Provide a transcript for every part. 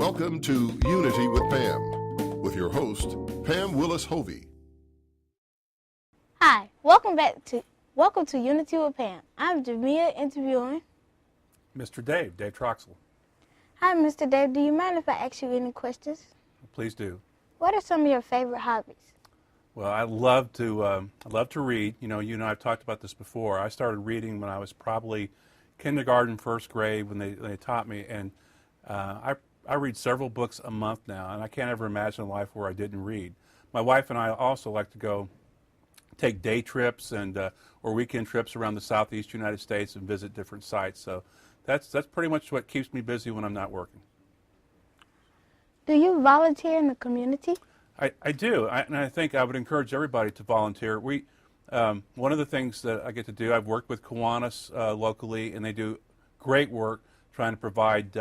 Welcome to Unity with Pam, with your host, Pam Willis-Hovey. Hi, welcome to Unity with Pam. I'm Jamia interviewing Mr. Dave Troxel. Hi, Mr. Dave. Do you mind if I ask you any questions? Please do. What are some of your favorite hobbies? Well, I love to read. You know, I've talked about this before. I started reading when I was probably kindergarten, first grade when they taught me, and I read several books a month now, and I can't ever imagine a life where I didn't read. My wife and I also like to go take day trips and or weekend trips around the southeast United States and visit different sites. So that's pretty much what keeps me busy when I'm not working. Do you volunteer in the community? I do, and I think I would encourage everybody to volunteer. One of the things that I get to do, I've worked with Kiwanis locally, and they do great work trying to provide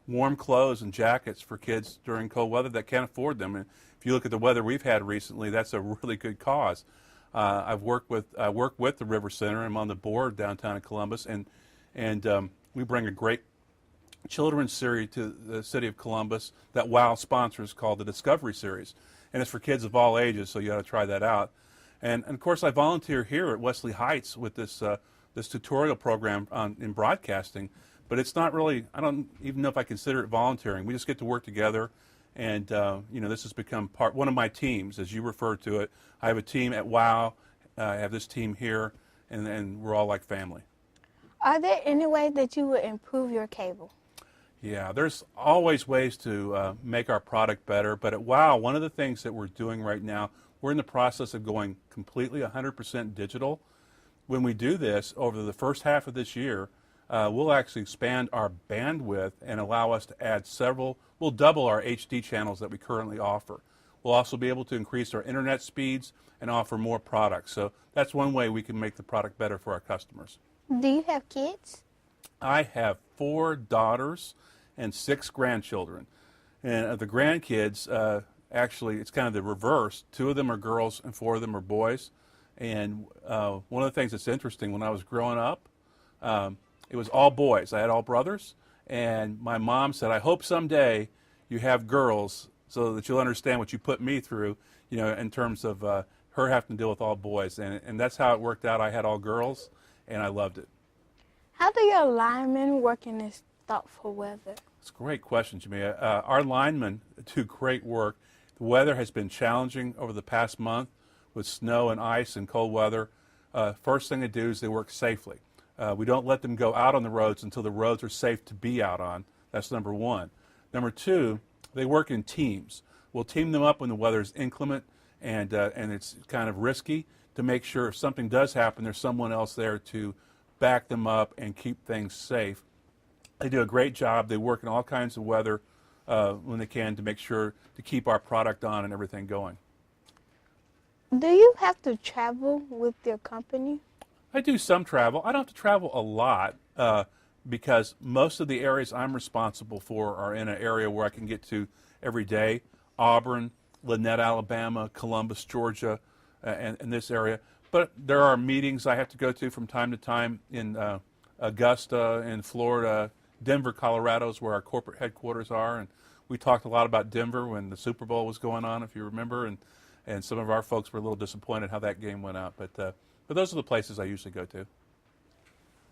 warm clothes and jackets for kids during cold weather that can't afford them. And if you look at the weather we've had recently, that's a really good cause. I work with the River Center. I'm on the board downtown in Columbus, and we bring a great children's series to the city of Columbus that WOW sponsors called the Discovery Series, and it's for kids of all ages. So you got to try that out. And of course, I volunteer here at Wesley Heights with this tutorial program in broadcasting. But it's not really, I don't even know if I consider it volunteering. We just get to work together, and this has become one of my teams, as you refer to it. I have a team at WOW, I have this team here, and we're all like family. Are there any way that you would improve your cable? Yeah, there's always ways to make our product better, but at WOW, one of the things that we're doing right now, we're in the process of going completely 100% digital. When we do this, over the first half of this year, we'll actually expand our bandwidth and allow us to add we'll double our HD channels that we currently offer. We'll also be able to increase our internet speeds and offer more products. So that's one way we can make the product better for our customers. Do you have kids? I have 4 daughters and 6 grandchildren. And of the grandkids, actually, it's kind of the reverse. 2 of them are girls and 4 of them are boys. And one of the things that's interesting, when I was growing up, it was all boys. I had all brothers, and my mom said, I hope someday you have girls so that you'll understand what you put me through, in terms of her having to deal with all boys. And that's how it worked out. I had all girls, and I loved it. How do your linemen work in this thoughtful weather? It's a great question, Jamia. Our linemen do great work. The weather has been challenging over the past month with snow and ice and cold weather. First thing they do is they work safely. We don't let them go out on the roads until the roads are safe to be out on. That's number one. Number two, they work in teams. We'll team them up when the weather is inclement and it's kind of risky to make sure if something does happen, there's someone else there to back them up and keep things safe. They do a great job. They work in all kinds of weather when they can to make sure to keep our product on and everything going. Do you have to travel with your company? I do some travel. I don't have to travel a lot because most of the areas I'm responsible for are in an area where I can get to every day. Auburn, Lynette, Alabama, Columbus, Georgia, and this area. But there are meetings I have to go to from time to time in Augusta, in Florida. Denver, Colorado is where our corporate headquarters are. And we talked a lot about Denver when the Super Bowl was going on, if you remember. And some of our folks were a little disappointed how that game went out. But those are the places I usually go to.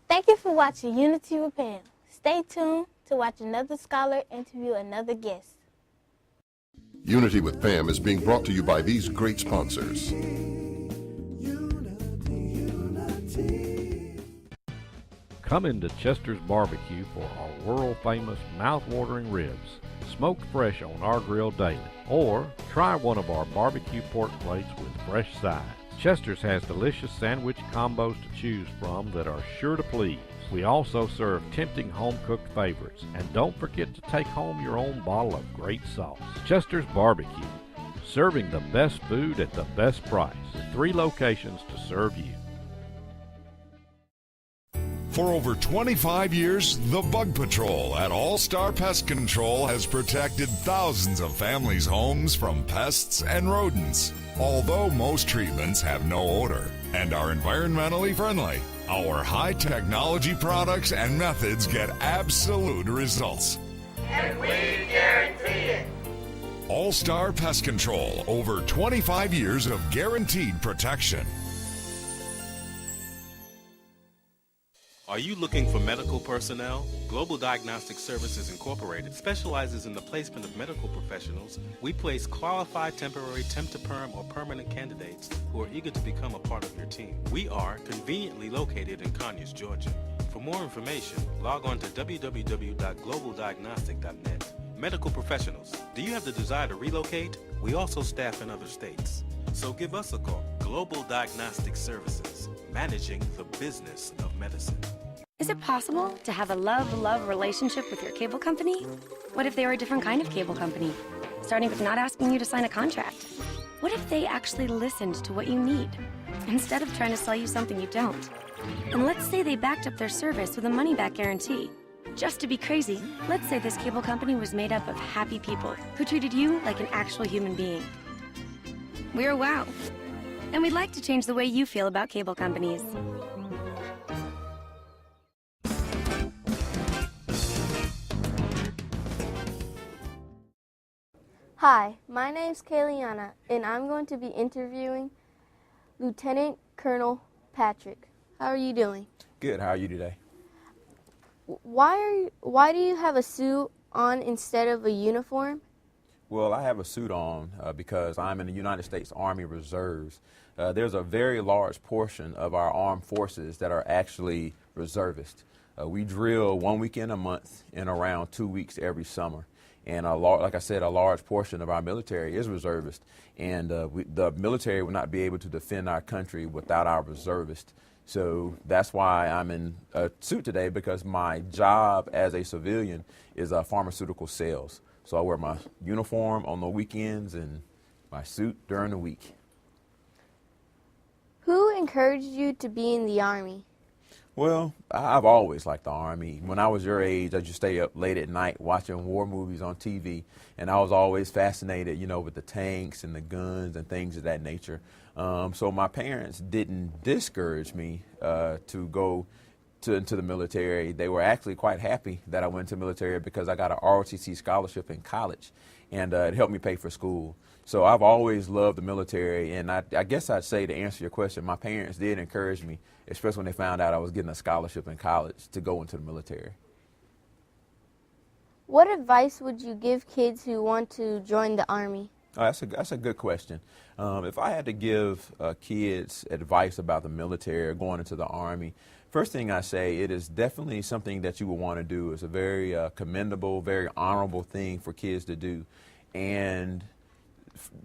Thank you for watching Unity with Pam. Stay tuned to watch another scholar interview another guest. Unity with Pam is being brought to you by these great sponsors. Come into Chester's Barbecue for our world-famous mouth-watering ribs, smoked fresh on our grill daily. Or try one of our barbecue pork plates with fresh sides. Chester's has delicious sandwich combos to choose from that are sure to please. We also serve tempting home-cooked favorites. And don't forget to take home your own bottle of great sauce. Chester's Barbecue, serving the best food at the best price. 3 locations to serve you. For over 25 years, the Bug Patrol at All Star Pest Control has protected thousands of families' homes from pests and rodents. Although most treatments have no odor and are environmentally friendly, our high-technology products and methods get absolute results. and we guarantee it. All-Star Pest Control, over 25 years of guaranteed protection. Are you looking for medical personnel? Global Diagnostic Services Incorporated specializes in the placement of medical professionals. We place qualified temporary temp to perm or permanent candidates who are eager to become a part of your team. We are conveniently located in Conyers, Georgia. For more information, log on to www.globaldiagnostic.net. Medical professionals, do you have the desire to relocate? We also staff in other states. So give us a call. Global Diagnostic Services, managing the business of medicine. Is it possible to have a love-love relationship with your cable company? What if they were a different kind of cable company, starting with not asking you to sign a contract? What if they actually listened to what you need, instead of trying to sell you something you don't? And let's say they backed up their service with a money-back guarantee. Just to be crazy, let's say this cable company was made up of happy people who treated you like an actual human being. We're WOW, and we'd like to change the way you feel about cable companies. Hi, my name's Kayliana, and I'm going to be interviewing Lieutenant Colonel Patrick. How are you doing? Good. How are you today? Why do you have a suit on instead of a uniform? Well, I have a suit on because I'm in the United States Army Reserves. There's a very large portion of our armed forces that are actually reservists. We drill 1 weekend a month and around 2 weeks every summer. And like I said, a large portion of our military is reservist. And the military will not be able to defend our country without our reservists. So that's why I'm in a suit today, because my job as a civilian is pharmaceutical sales. So I wear my uniform on the weekends and my suit during the week. Who encouraged you to be in the Army? Well, I've always liked the Army. When I was your age, I used to stay up late at night watching war movies on TV, and I was always fascinated, with the tanks and the guns and things of that nature. So my parents didn't discourage me to go into the military. They were actually quite happy that I went to the military because I got an ROTC scholarship in college, and it helped me pay for school. So I've always loved the military, and I guess I'd say, to answer your question, my parents did encourage me, especially when they found out I was getting a scholarship in college, to go into the military. What advice would you give kids who want to join the Army? Oh, that's a good question. If I had to give kids advice about the military or going into the Army, first thing I say, it is definitely something that you would want to do. It's a very commendable, very honorable thing for kids to do. And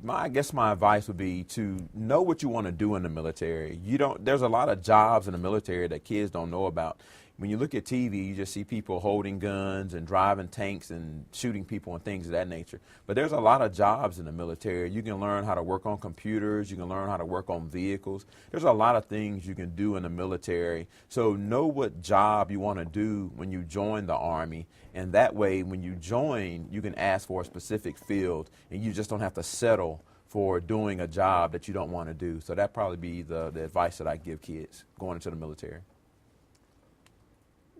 I guess my advice would be to know what you want to do in the military. There's a lot of jobs in the military that kids don't know about. When you look at TV, you just see people holding guns and driving tanks and shooting people and things of that nature. But there's a lot of jobs in the military. You can learn how to work on computers. You can learn how to work on vehicles. There's a lot of things you can do in the military. So know what job you want to do when you join the Army. And that way, when you join, you can ask for a specific field, and you just don't have to settle for doing a job that you don't want to do. So that'd probably be the advice that I give kids going into the military.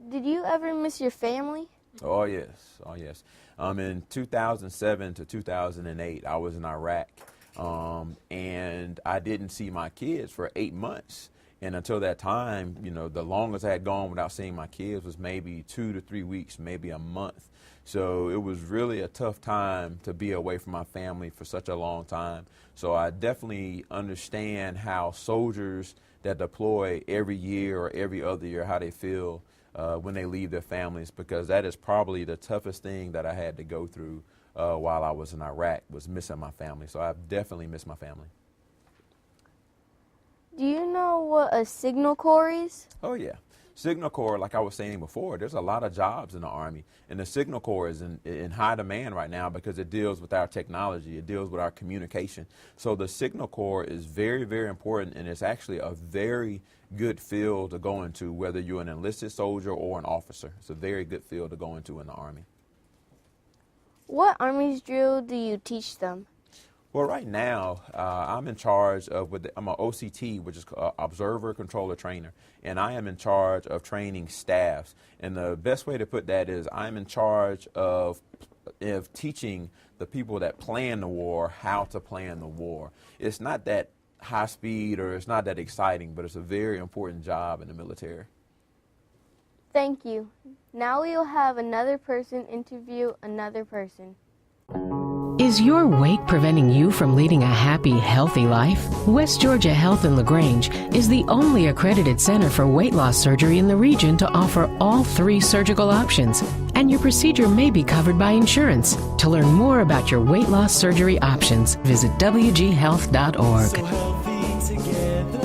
Did you ever miss your family? Oh, yes. Oh, yes. In 2007 to 2008, I was in Iraq, and I didn't see my kids for 8 months. And until that time, the longest I had gone without seeing my kids was maybe 2 to 3 weeks, maybe a month. So it was really a tough time to be away from my family for such a long time. So I definitely understand how soldiers that deploy every year or every other year, how they feel when they leave their families, because that is probably the toughest thing that I had to go through while I was in Iraq, was missing my family. So I've definitely missed my family. Do you know what a signal corps is? Oh, yeah. Signal Corps, like I was saying before, there's a lot of jobs in the Army, and the Signal Corps is in high demand right now because it deals with our technology, it deals with our communication. So the Signal Corps is very, very important, and it's actually a very good field to go into, whether you're an enlisted soldier or an officer. It's a very good field to go into in the Army. What Army's drill do you teach them? Well, right now, I'm in charge of, I'm an OCT, which is Observer Controller Trainer, and I am in charge of training staffs. And the best way to put that is I'm in charge of teaching the people that plan the war how to plan the war. It's not that high speed or it's not that exciting, but it's a very important job in the military. Thank you. Now we will have another person interview another person. Is your weight preventing you from leading a happy, healthy life? West Georgia Health in LaGrange is the only accredited center for weight loss surgery in the region to offer all 3 surgical options, and your procedure may be covered by insurance. To learn more about your weight loss surgery options, visit wghealth.org. So healthy together.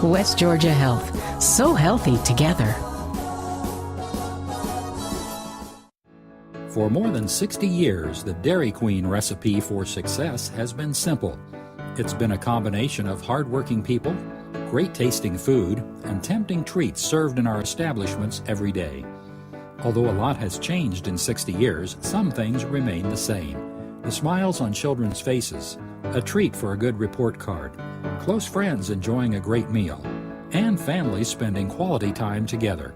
West Georgia Health. So healthy together. For more than 60 years, the Dairy Queen recipe for success has been simple. It's been a combination of hardworking people, great tasting food, and tempting treats served in our establishments every day. Although a lot has changed in 60 years, some things remain the same. The smiles on children's faces, a treat for a good report card, close friends enjoying a great meal, and families spending quality time together.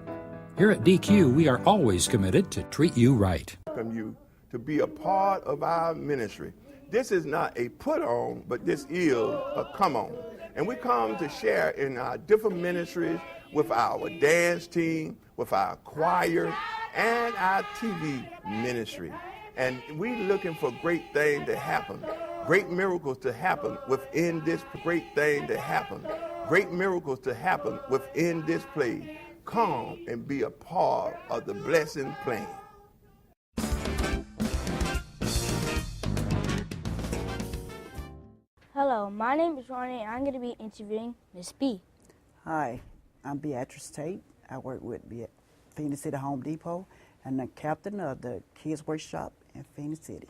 Here at DQ, we are always committed to treat you right. Welcome you to be a part of our ministry. This is not a put on, but this is a come on. And we come to share in our different ministries with our dance team, with our choir, and our TV ministry. And we looking for great things to happen, great miracles to happen within this great thing to happen, great miracles to happen within this place. Come and be a part of the blessing plan. Hello, my name is Ronnie, and I'm going to be interviewing Miss B. Hi, I'm Beatrice Tate. I work with Phoenix City Home Depot and the captain of the Kids Workshop in Phoenix City.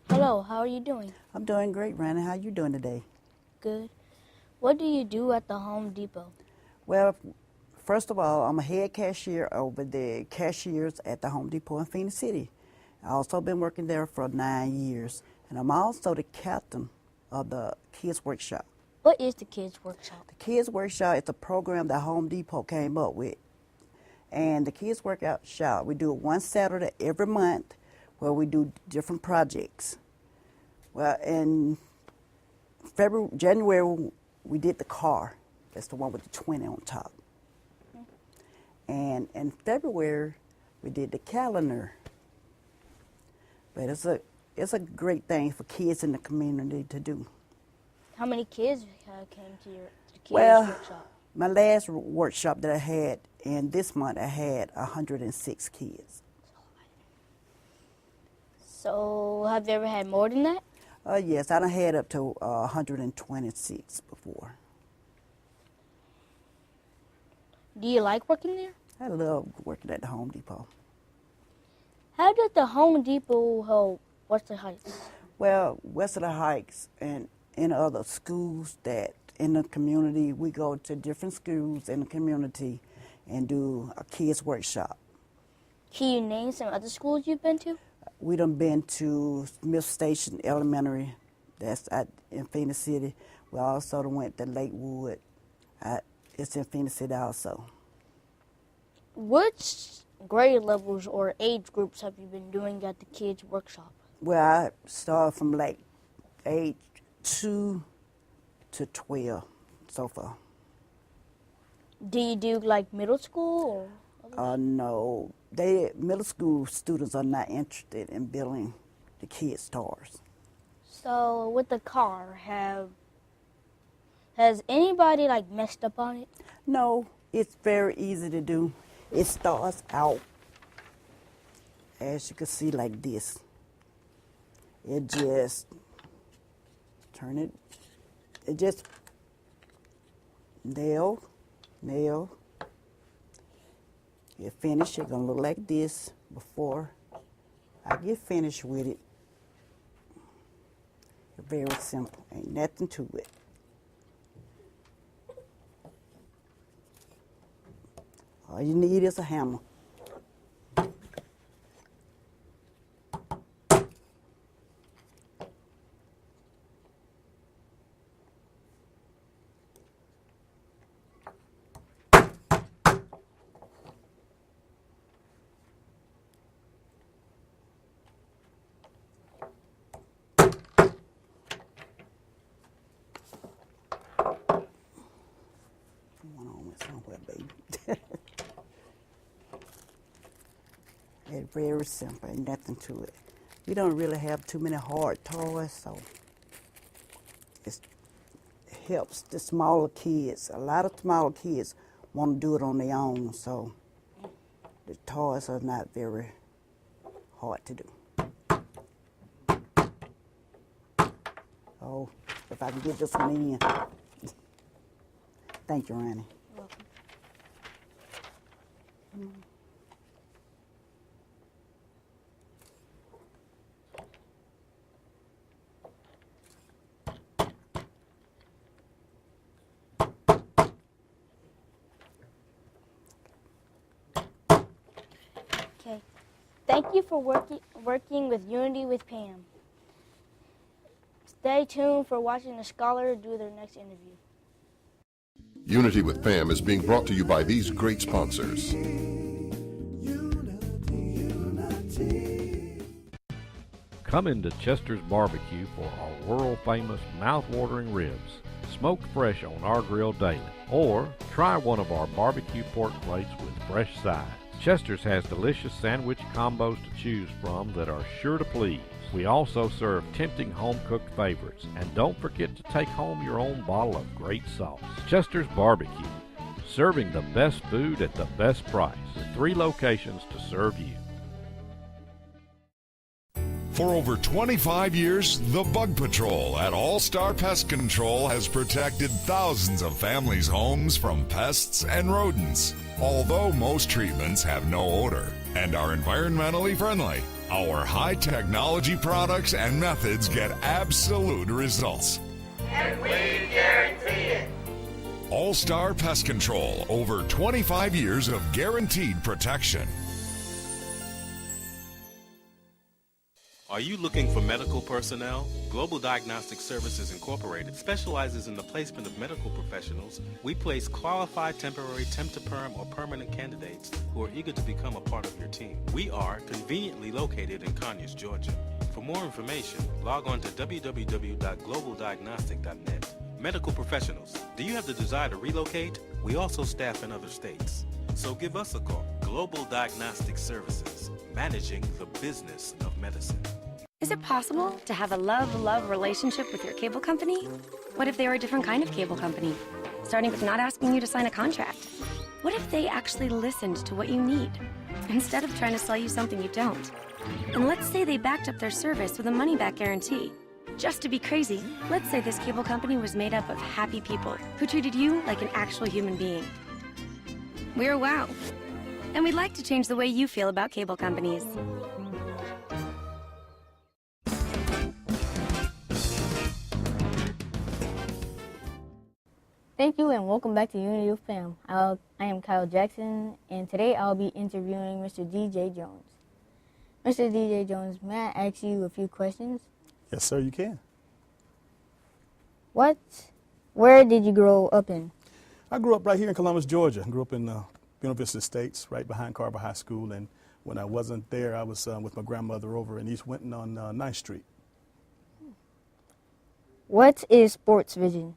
Hello, how are you doing? I'm doing great, Ronnie. How you doing today? Good. What do you do at the Home Depot? Well, first of all, I'm a head cashier over the cashiers at the Home Depot in Phoenix City. I've also been working there for 9 years, and I'm also the captain of the Kids Workshop. What is the Kids Workshop? The Kids Workshop is a program that Home Depot came up with. And the Kids Workshop, we do it one Saturday every month where we do different projects. Well, in January, we did the car. That's the one with the 20 on top. And in February, we did the calendar. But it's a great thing for kids in the community to do. How many kids came to your Kids Workshop? My last workshop that I had, and this month I had 106 kids. So have you ever had more than that? Yes, I done had up to 126 before. Do you like working there? I love working at the Home Depot. How did the Home Depot help Western Heights? Well, Western Heights and in other schools that in the community, we go to different schools in the community and do a kids workshop. Can you name some other schools you've been to? We done been to Smith Station Elementary, that's in Phoenix City. We also done went to Lakewood. It's in Phoenix City also. Which grade levels or age groups have you been doing at the Kids Workshop? Well, I started from like age 2 to 12 so far. Do you do like middle school or? No, middle school students are not interested in building the kids' toys. So with the car, has anybody like messed up on it? No, it's very easy to do. It starts out, as you can see, like this. It just it just nail. You finish, it's gonna look like this before I get finished with it. Very simple, ain't nothing to it. All you need is a hammer. It's very simple, ain't nothing to it. We don't really have too many hard toys, so it helps the smaller kids. A lot of smaller kids want to do it on their own, so the toys are not very hard to do. Oh, if I can get this one in. Thank you, Ronnie. Okay. Thank you for working with Unity with Pam. Stay tuned for watching the scholar do their next interview. Unity with Pam is being brought to you by these great sponsors. Come into Chester's Barbecue for our world-famous mouth-watering ribs, smoked fresh on our grill daily. Or try one of our barbecue pork plates with fresh sides. Chester's has delicious sandwich combos to choose from that are sure to please. We also serve tempting home-cooked favorites. And don't forget to take home your own bottle of great sauce. Chester's Barbecue, serving the best food at the best price, with 3 locations to serve you. For over 25 years, the Bug Patrol at All Star Pest Control has protected thousands of families' homes from pests and rodents. Although most treatments have no odor and are environmentally friendly, our high technology products and methods get absolute results. And we guarantee it. All Star Pest Control, over 25 years of guaranteed protection. Are you looking for medical personnel? Global Diagnostic Services Incorporated specializes in the placement of medical professionals. We place qualified temporary temp-to-perm or permanent candidates who are eager to become a part of your team. We are conveniently located in Conyers, Georgia. For more information, log on to www.globaldiagnostic.net. Medical professionals, do you have the desire to relocate? We also staff in other states. So give us a call. Global Diagnostic Services, managing the business of medicine. Is it possible to have a love-love relationship with your cable company? What if they were a different kind of cable company, starting with not asking you to sign a contract? What if they actually listened to what you need, instead of trying to sell you something you don't? And let's say they backed up their service with a money-back guarantee. Just to be crazy, let's say this cable company was made up of happy people who treated you like an actual human being. We're WOW, and we'd like to change the way you feel about cable companies. Thank you and welcome back to Unity with Pam. I am Kyle Jackson, and today I'll be interviewing Mr. DJ Jones. Mr. DJ Jones, may I ask you a few questions? Yes, sir, you can. Where did you grow up in? I grew up right here in Columbus, Georgia. I grew up in Buena Vista Estates, right behind Carver High School, and when I wasn't there, I was with my grandmother over in East Winton on 9th Street. What is Sports Vision?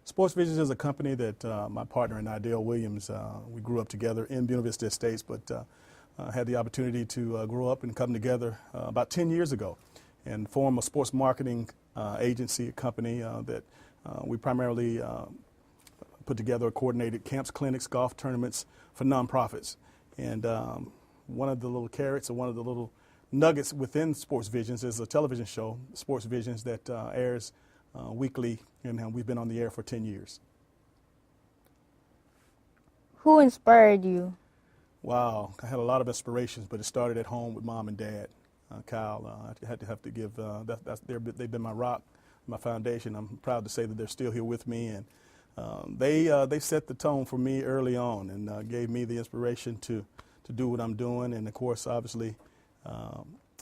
Sports Vision is a company that my partner and I, Dale Williams, we grew up together in Buena Vista Estates, but had the opportunity to grow up and come together about 10 years ago and form a sports marketing agency, a company that we primarily put together coordinated camps, clinics, golf tournaments for nonprofits. And one of the little carrots or one of the little nuggets within Sports Visions is a television show, Sports Visions, that airs weekly, and we've been on the air for 10 years. Who inspired you? Wow, I had a lot of inspirations, but it started at home with mom and dad. Kyle, I had to give, they've been my rock, my foundation. I'm proud to say that they're still here with me, and they set the tone for me early on and gave me the inspiration to do what I'm doing. And of course, obviously,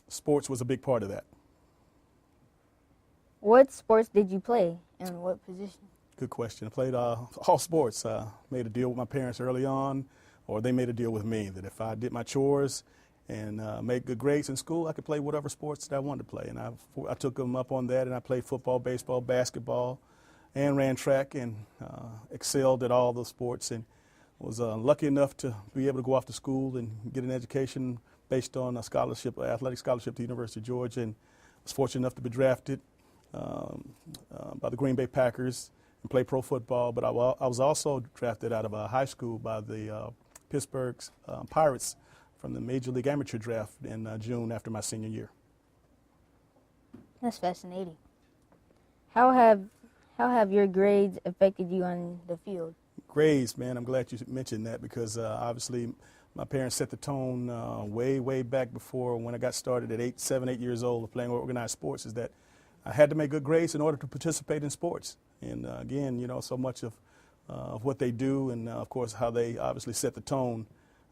sports was a big part of that. What sports did you play and what position? Good question. I played all sports. Made a deal with my parents early on, or they made a deal with me that if I did my chores and made good grades in school, I could play whatever sports that I wanted to play. And I took them up on that, and I played football, baseball, basketball, and ran track, and excelled at all those sports, and was lucky enough to be able to go off to school and get an education based on a scholarship, athletic scholarship to the University of Georgia, and was fortunate enough to be drafted by the Green Bay Packers and play pro football. But I was also drafted out of a high school by the Pittsburgh Pirates from the Major League Amateur Draft in June after my senior year. That's fascinating. How have your grades affected you on the field? Grades, man, I'm glad you mentioned that because obviously my parents set the tone way back before when I got started at 7, 8 years old of playing organized sports, is that I had to make good grades in order to participate in sports. And again, you know, so much of what they do and of course how they obviously set the tone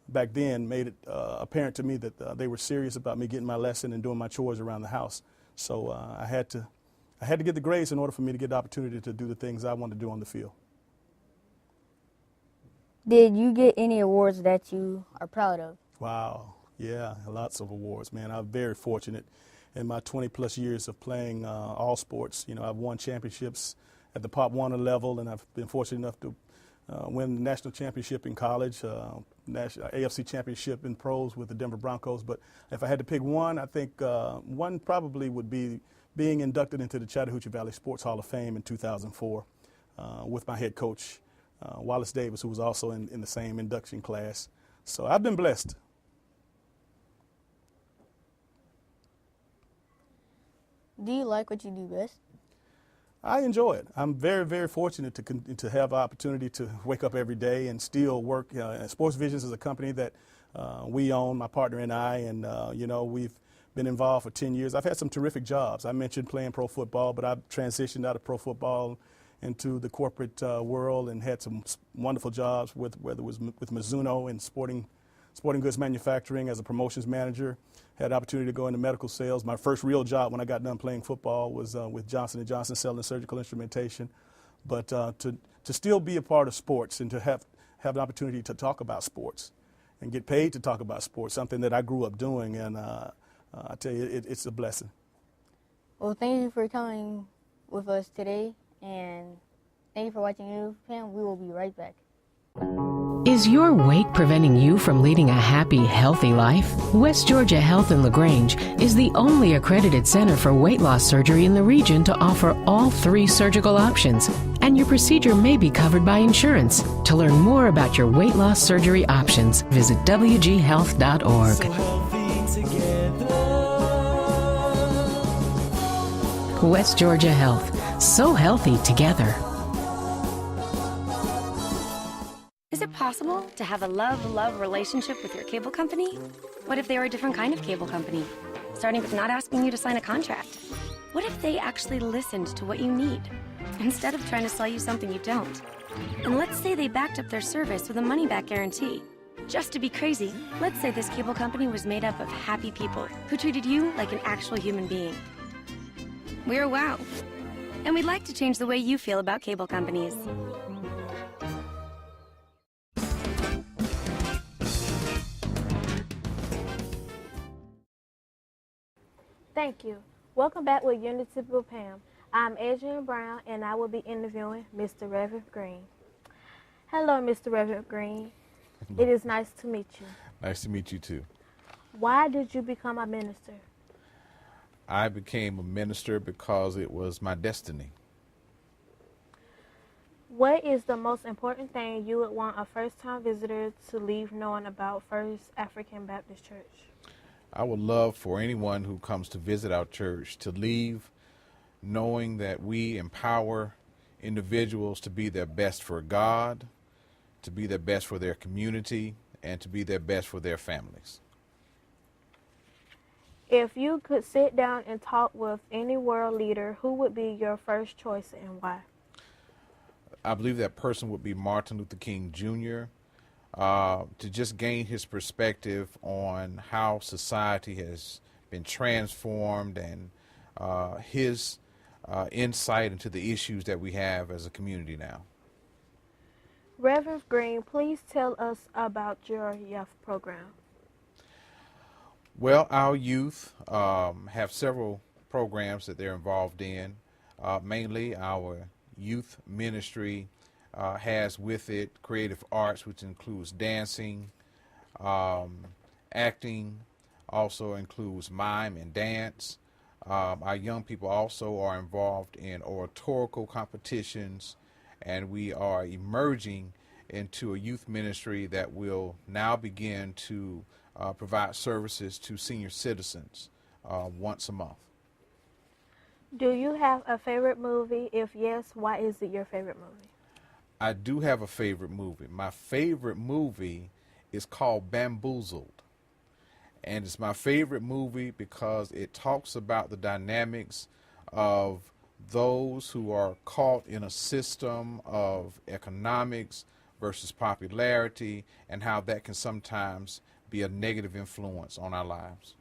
back then made it apparent to me that they were serious about me getting my lesson and doing my chores around the house. So I had to get the grades in order for me to get the opportunity to do the things I wanted to do on the field. Did you get any awards that you are proud of? Wow, yeah, lots of awards, man. I'm very fortunate in my 20-plus years of playing all sports. You know, I've won championships at the Pop Warner level, and I've been fortunate enough to win the national championship in college, AFC championship in pros with the Denver Broncos. But if I had to pick one, I think one probably would be being inducted into the Chattahoochee Valley Sports Hall of Fame in 2004 with my head coach, Wallace Davis, who was also in the same induction class. So I've been blessed. Do you like what you do best? I enjoy it. I'm very fortunate to have the opportunity to wake up every day and still work. Sports Visions is a company that we own, my partner and I, and you know, we've been involved for 10 years. I've had some terrific jobs. I mentioned playing pro football, but I've transitioned out of pro football into the corporate world and had some wonderful jobs whether it was with Mizuno in sporting goods manufacturing as a promotions manager. Had the opportunity to go into medical sales. My first real job when I got done playing football was with Johnson & Johnson selling surgical instrumentation. But to still be a part of sports and to have an opportunity to talk about sports and get paid to talk about sports, something that I grew up doing, and I tell you, it's a blessing. Well, thank you for coming with us today, and thank you for watching You, Pam. We will be right back. Is your weight preventing you from leading a happy, healthy life? West Georgia Health in LaGrange is the only accredited center for weight loss surgery in the region to offer all 3 surgical options, and your procedure may be covered by insurance. To learn more about your weight loss surgery options, visit wghealth.org. So healthy together. West Georgia Health. So healthy together. Is it possible to have a love-love relationship with your cable company? What if they were a different kind of cable company, starting with not asking you to sign a contract? What if they actually listened to what you need, instead of trying to sell you something you don't? And let's say they backed up their service with a money-back guarantee. Just to be crazy, let's say this cable company was made up of happy people who treated you like an actual human being. We're WOW, and we'd like to change the way you feel about cable companies. Thank you. Welcome back with Unity with Pam. I'm Adrian Brown, and I will be interviewing Mr. Reverend Green. Hello, Mr. Reverend Green. It is nice to meet you. Nice to meet you too. Why did you become a minister? I became a minister because it was my destiny. What is the most important thing you would want a first-time visitor to leave knowing about First African Baptist Church? I would love for anyone who comes to visit our church to leave knowing that we empower individuals to be their best for God, to be their best for their community, and to be their best for their families. If you could sit down and talk with any world leader, who would be your first choice and why? I believe that person would be Martin Luther King Jr., to just gain his perspective on how society has been transformed and his insight into the issues that we have as a community now. Reverend Green, please tell us about your youth program. Well, our youth have several programs that they're involved in. Mainly our youth ministry has with it creative arts, which includes dancing, acting, also includes mime and dance. Our young people also are involved in oratorical competitions, and we are emerging into a youth ministry that will now begin to provide services to senior citizens once a month. Do you have a favorite movie? If yes, why is it your favorite movie? I do have a favorite movie. My favorite movie is called Bamboozled. And it's my favorite movie because it talks about the dynamics of those who are caught in a system of economics versus popularity, and how that can sometimes be a negative influence on our lives.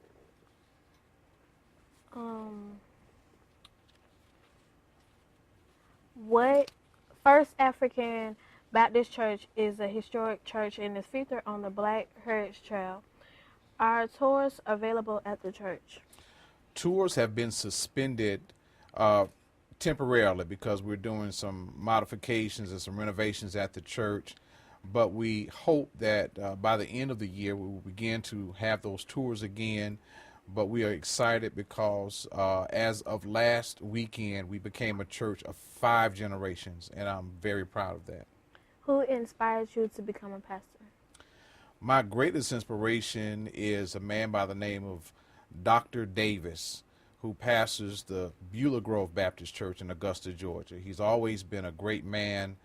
What First African Baptist Church is a historic church and is featured on the Black Heritage Trail. Are tours available at the church? Tours have been suspended temporarily because we're doing some modifications and some renovations at the church, but we hope that by the end of the year we will begin to have those tours again. But we are excited because as of last weekend, we became a church of 5 generations, and I'm very proud of that. Who inspired you to become a pastor? My greatest inspiration is a man by the name of Dr. Davis, who pastors the Beulah Grove Baptist Church in Augusta, Georgia. He's always been a great man,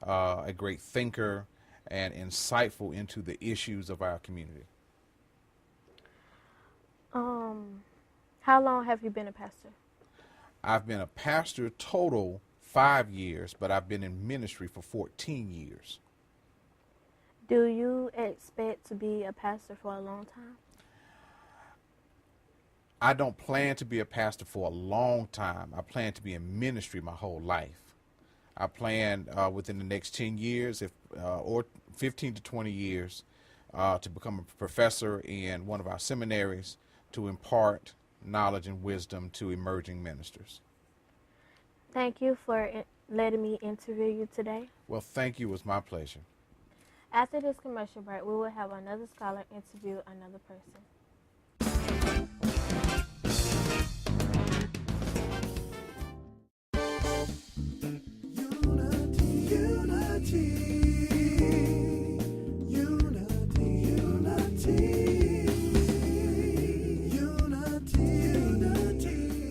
a great thinker, and insightful into the issues of our community. How long have you been a pastor? I've been a pastor total 5 years, but I've been in ministry for 14 years. Do you expect to be a pastor for a long time? I don't plan to be a pastor for a long time. I plan to be in ministry my whole life. I plan within the next 10 years or 15 to 20 years to become a professor in one of our seminaries to impart knowledge and wisdom to emerging ministers. Thank you for letting me interview you today. Well, thank you. It was my pleasure. After this commercial break, we will have another scholar interview another person.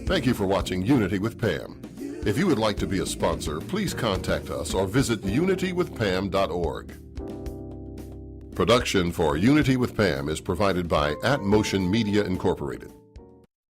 Thank you for watching Unity with Pam. If you would like to be a sponsor, please contact us or visit unitywithpam.org. Production for Unity with Pam is provided by At Motion Media Incorporated.